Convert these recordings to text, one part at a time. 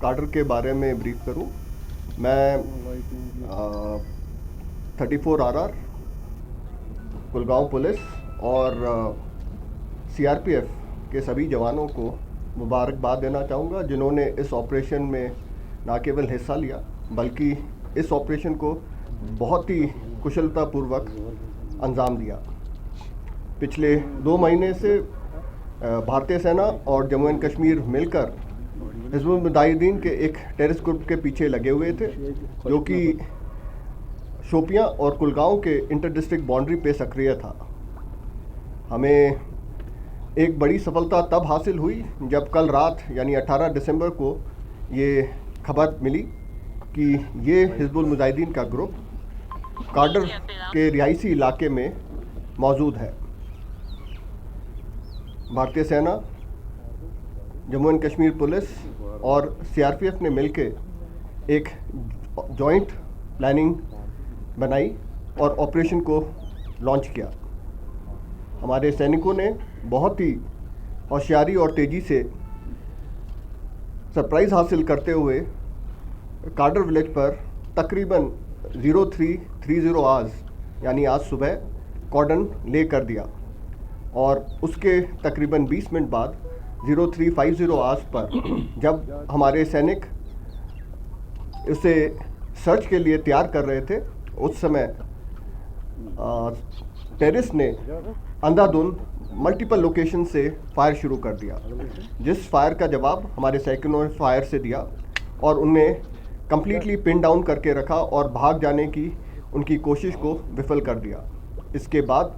Cadre के बारे में ब्रीफ करूं। मैं 34 RR कुलगांव पुलिस और CRPF के सभी जवानों को मुबारकबाद देना चाहूँगा, जिन्होंने इस ऑपरेशन में न केवल हिस्सा लिया बल्कि इस ऑपरेशन को बहुत ही कुशलतापूर्वक अंजाम दिया। पिछले 2 महीने से भारतीय सेना और जम्मू एंड कश्मीर मिलकर हिज़्बुल मुजाहिदीन के एक टेररिस्ट ग्रुप के पीछे लगे हुए थे, जो कि शोपियां और कुलगांव के इंटर डिस्ट्रिक्ट बाउंड्री पे सक्रिय था। हमें एक बड़ी सफलता तब हासिल हुई जब कल रात यानी 18 दिसंबर को ये खबर मिली कि ये हिज़्बुल मुजाहिदीन का ग्रुप काडर के रिहायशी इलाके में मौजूद है। भारतीय सेना, जम्मू एंड कश्मीर पुलिस और CRPF ने मिलकर एक जॉइंट प्लानिंग बनाई और ऑपरेशन को लॉन्च किया। हमारे सैनिकों ने बहुत ही होशियारी और तेज़ी से सरप्राइज़ हासिल करते हुए काडर विलेज पर तकरीबन 0330 आवर्स यानी आज सुबह कॉर्डन ले कर दिया और उसके तकरीबन 20 मिनट बाद 0350 आवर्स पर जब हमारे सैनिक उसे सर्च के लिए तैयार कर रहे थे, उस समय टेररिस्ट ने अंधाधुंध मल्टीपल लोकेशन से फायर शुरू कर दिया, जिस फायर का जवाब हमारे सैनिकों ने फायर से दिया और उन्हें कंप्लीटली पिन डाउन करके रखा और भाग जाने की उनकी कोशिश को विफल कर दिया। इसके बाद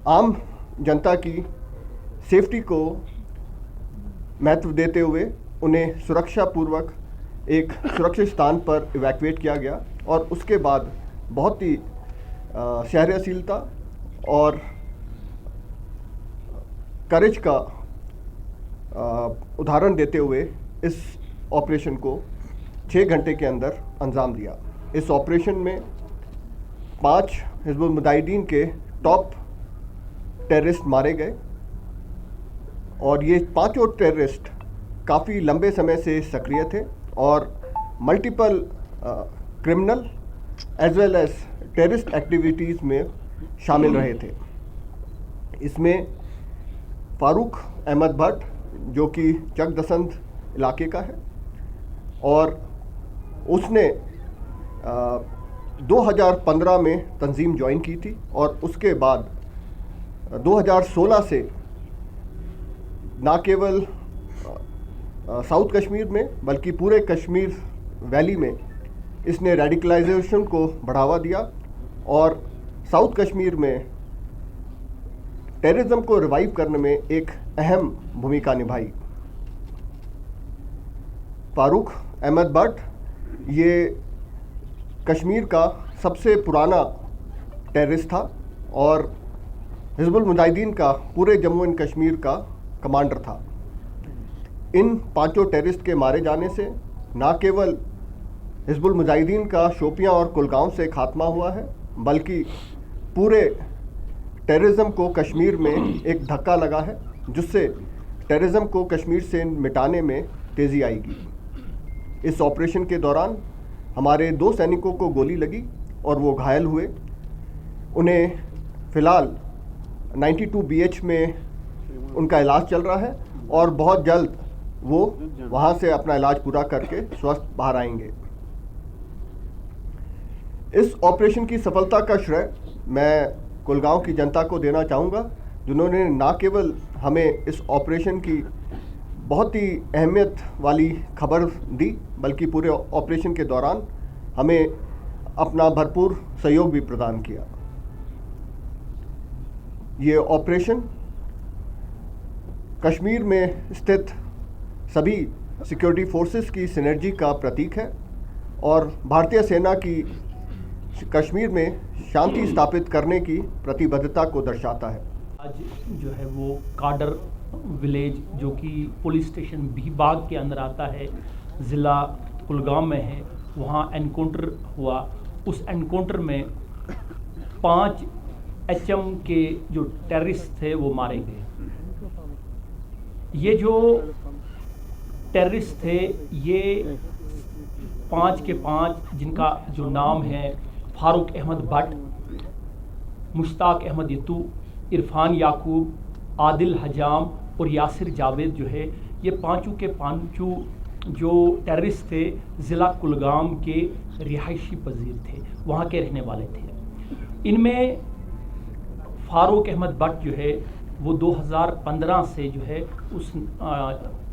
आम जनता की सेफ्टी को महत्व देते हुए उन्हें सुरक्षापूर्वक एक सुरक्षित स्थान पर इवैक्यूएट किया गया और उसके बाद बहुत ही सहनशीलता और करेज का उदाहरण देते हुए इस ऑपरेशन को 6 घंटे के अंदर अंजाम दिया। इस ऑपरेशन में 5 हिज़्बुल मुजाहिदीन के टॉप टेररिस्ट मारे गए और ये 5 टेररिस्ट काफ़ी लंबे समय से सक्रिय थे और multiple criminal as well as terrorist activities में शामिल रहे थे। इसमें फारूक अहमद भट्ट, जो कि चकदसंत इलाके का है, और उसने 2015 में तंजीम ज्वाइन की थी और उसके बाद 2016 से ना केवल साउथ कश्मीर में बल्कि पूरे कश्मीर वैली में इसने रेडिकलाइजेशन को बढ़ावा दिया और साउथ कश्मीर में टेररिज्म को रिवाइव करने में एक अहम भूमिका निभाई। फारूक अहमद भट्ट ये कश्मीर का सबसे पुराना टेररिस्ट था और हिज़्बुल मुजाहिदीन का पूरे जम्मू एंड कश्मीर का कमांडर था। इन 5 टेररिस्ट के मारे जाने से न केवल हिज़्बुल मुजाहिदीन का शोपियां और कुलगांव से खात्मा हुआ है, बल्कि पूरे टेररिज्म को कश्मीर में एक धक्का लगा है, जिससे टेररिज्म को कश्मीर से मिटाने में तेज़ी आएगी। इस ऑपरेशन के दौरान हमारे 2 सैनिकों को गोली लगी और वो घायल हुए। उन्हें फ़िलहाल 92 BH में उनका इलाज चल रहा है और बहुत जल्द वो वहाँ से अपना इलाज पूरा करके स्वस्थ बाहर आएंगे। इस ऑपरेशन की सफलता का श्रेय मैं कुलगांव की जनता को देना चाहूँगा, जिन्होंने न केवल हमें इस ऑपरेशन की बहुत ही अहमियत वाली खबर दी, बल्कि पूरे ऑपरेशन के दौरान हमें अपना भरपूर सहयोग भी प्रदान किया। ये ऑपरेशन कश्मीर में स्थित सभी सिक्योरिटी फोर्सेस की सिनर्जी का प्रतीक है और भारतीय सेना की कश्मीर में शांति स्थापित करने की प्रतिबद्धता को दर्शाता है। आज जो है वो काडर विलेज, जो कि पुलिस स्टेशन बीबाग के अंदर आता है, ज़िला कुलगाम में है, वहाँ एनकाउंटर हुआ। उस एनकाउंटर में 5 HM के जो टेररिस्ट थे वो मारे गए। ये जो टेररिस्ट थे ये 5 के 5, जिनका जो नाम है फारूक अहमद भट्ट, मुश्ताक अहमद यतू, इरफान याकूब, आदिल हजाम और यासिर जावेद जो है, ये पांचों के पांचों जो टेररिस्ट थे ज़िला कुलगाम के रिहायशी पजीर थे, वहाँ के रहने वाले थे। इनमें फारूक अहमद भट्ट जो है वो 2015 से जो है उस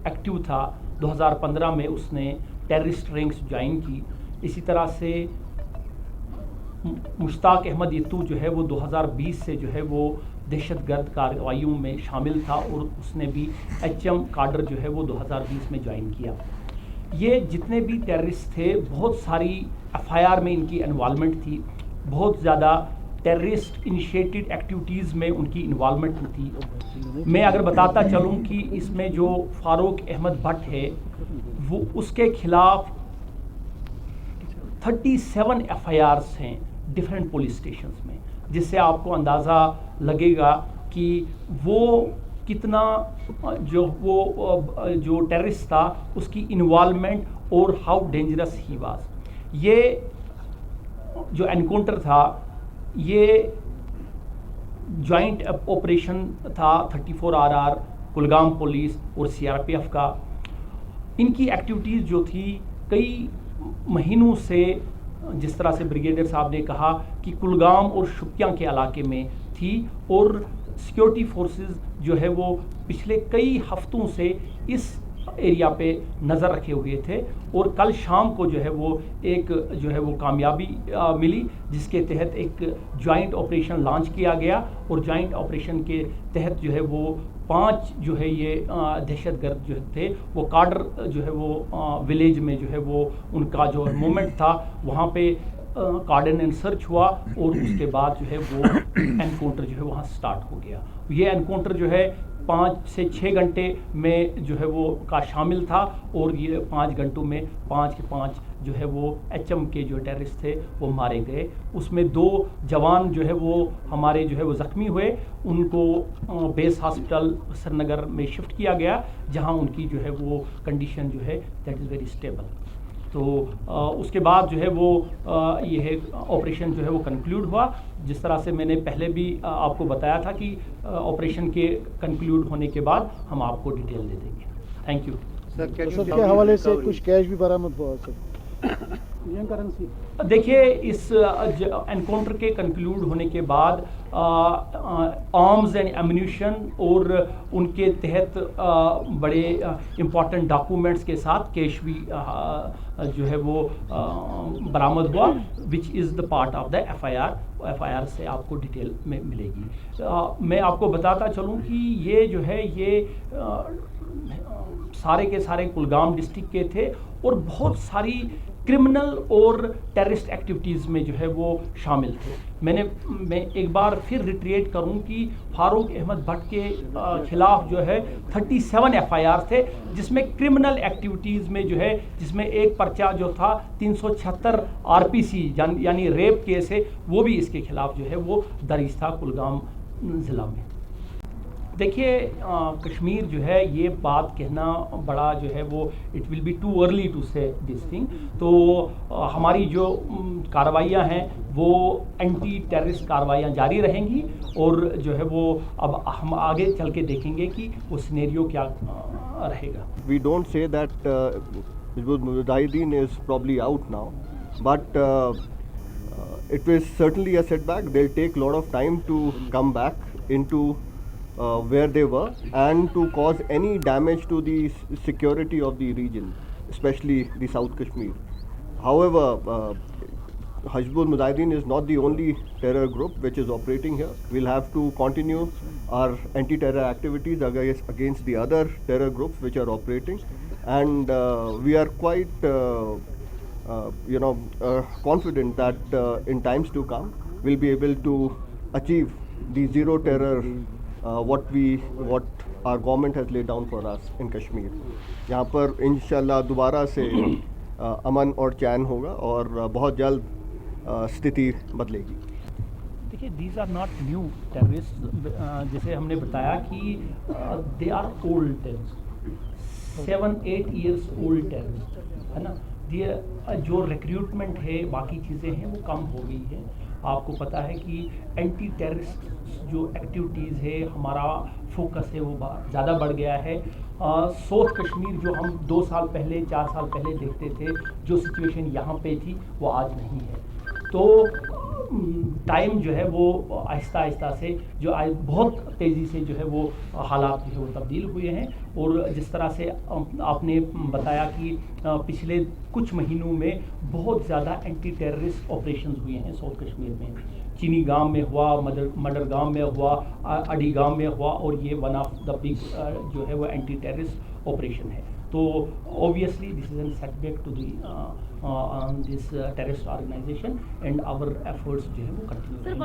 एक्टिव था। 2015 में उसने टेररिस्ट रैंक्स ज्वाइन की। इसी तरह से मुश्ताक अहमद यतू जो है वो 2020 से जो है वो दहशतगर्द कार्रवाइयों में शामिल था और उसने भी HM काडर जो है वो 2020 में ज्वाइन किया। ये जितने भी टेररिस्ट थे, बहुत सारी FIR में इनकी इन्वॉल्वमेंट थी, बहुत ज़्यादा टेररिस्ट इनिशिएटेड एक्टिविटीज़ में उनकी इन्वॉल्वमेंट थी। मैं अगर बताता चलूँ कि इसमें जो फारूक अहमद भट्ट है वो उसके खिलाफ 37 FIRs हैं डिफरेंट पुलिस स्टेशंस में, जिससे आपको अंदाज़ा लगेगा कि वो कितना जो टेररिस्ट था उसकी इन्वॉल्वमेंट और हाउ डेंजरस ही वाज। ये जो एनकाउंटर था ये जॉइंट ऑपरेशन था 34RR कुलगाम पुलिस और CRPF का। इनकी एक्टिविटीज़ जो थी कई महीनों से, जिस तरह से ब्रिगेडियर साहब ने कहा कि कुलगाम और शुपियां के इलाके में थी, और सिक्योरिटी फोर्सेस जो है वो पिछले कई हफ्तों से इस एरिया पे नज़र रखे हुए थे। और कल शाम को जो है वो एक जो है वो कामयाबी मिली, जिसके तहत एक जॉइंट ऑपरेशन लॉन्च किया गया। और जॉइंट ऑपरेशन के तहत जो है वो 5 जो है ये दहशतगर्द जो थे वो काडर जो है वो विलेज में जो है वो उनका जो मूवमेंट था वहाँ पे कार्डन एंड सर्च हुआ, और उसके बाद जो है वो एनकाउंटर जो है वहाँ स्टार्ट हो गया। ये एनकाउंटर जो है 5 से 6 घंटे में जो है वो का शामिल था, और ये 5 घंटों में 5 के 5 जो है वो HM के जो टेररिस्ट थे वो मारे गए। उसमें 2 जवान जो है वो हमारे जो है वो ज़ख्मी हुए, उनको बेस हॉस्पिटल श्रीनगर में शिफ्ट किया गया, जहां उनकी जो है वो कंडीशन जो है दैट इज़ वेरी स्टेबल। तो उसके बाद जो है वो यह ऑपरेशन जो है वो कंक्लूड हुआ। जिस तरह से मैंने पहले भी आपको बताया था कि ऑपरेशन के कंक्लूड होने के बाद हम आपको डिटेल दे देंगे। Thank you sir. के हवाले से कुछ कैश भी बरामद हुआ सर? देखिए, इस एनकाउंटर के कंक्लूड होने के बाद आर्म्स एंड एम्यूनिशन और उनके तहत बड़े इम्पॉर्टेंट डॉक्यूमेंट्स के साथ कैश भी जो है वो बरामद हुआ, which is the part of the FIR से आपको डिटेल में मिलेगी। मैं आपको बताता चलूँ कि ये जो है ये सारे के सारे कुलगाम डिस्ट्रिक्ट के थे, और बहुत सारी क्रिमिनल और टेररिस्ट एक्टिविटीज़ में जो है वो शामिल थे। मैं एक बार फिर रिट्रेट करूं कि फारूक अहमद भट्ट के खिलाफ जो है 37 FIR थे, जिसमें क्रिमिनल एक्टिविटीज़ में जो है, जिसमें एक पर्चा जो था 376 RPC यानी रेप केस है, वो भी इसके खिलाफ जो है वो दर्ज था कुलगाम ज़िला में। देखिए, कश्मीर जो है ये बात कहना बड़ा जो है वो it will be too early to say this thing. तो हमारी जो कार्रवाइयाँ हैं वो एंटी टेररिस्ट कार्रवाइयाँ जारी रहेंगी, और जो है वो अब हम आगे चल के देखेंगे कि वो सिनेरियो क्या रहेगा। We don't say that Mujahideen is probably out now, but it was certainly a setback. They'll take a lot of time to come back into where they were and to cause any damage to the security of the region, especially the South Kashmir. However, Hizbul Mujahideen is not the only terror group which is operating here. We'll have to continue our anti-terror activities against the other terror groups which are operating, and we are quite confident that in times to come we'll be able to achieve the zero terror what our government has laid down for us in Kashmir. यहाँ पर इंशाल्लाह दोबारा से अमन और चैन होगा, और बहुत जल्द स्थिति बदलेगी। देखिए, these are not new terrorist. जैसे हमने बताया कि they are old terrorist. 7-8 years old terrorist, है ना। ये जो रिक्रूटमेंट है, बाकी चीज़ें हैं, वो कम हो गई है। आपको पता है कि एंटी टेररिस्ट जो एक्टिविटीज़ है, हमारा फोकस है, वो ज़्यादा बढ़ गया है। साउथ कश्मीर जो हम 2 साल पहले 4 साल पहले देखते थे, जो सिचुएशन यहाँ पे थी वो आज नहीं है। तो टाइम जो है वो आहिस्ता आहिस्ता से जो आज बहुत तेज़ी से जो है वो हालात जो है वो तब्दील हुए हैं। और जिस तरह से आपने बताया कि पिछले कुछ महीनों में बहुत ज़्यादा एंटी टेररिस्ट ऑपरेशंस हुए हैं साउथ कश्मीर में। चीनी गांव में हुआ, मडर गांव में हुआ, अडी गांव में हुआ, और ये वन ऑफ द बिग जो है वो एंटी टेररिस्ट ऑपरेशन है। तो obviously this is an setback to this terrorist organisation and our efforts जो है वो कंटिन्यू।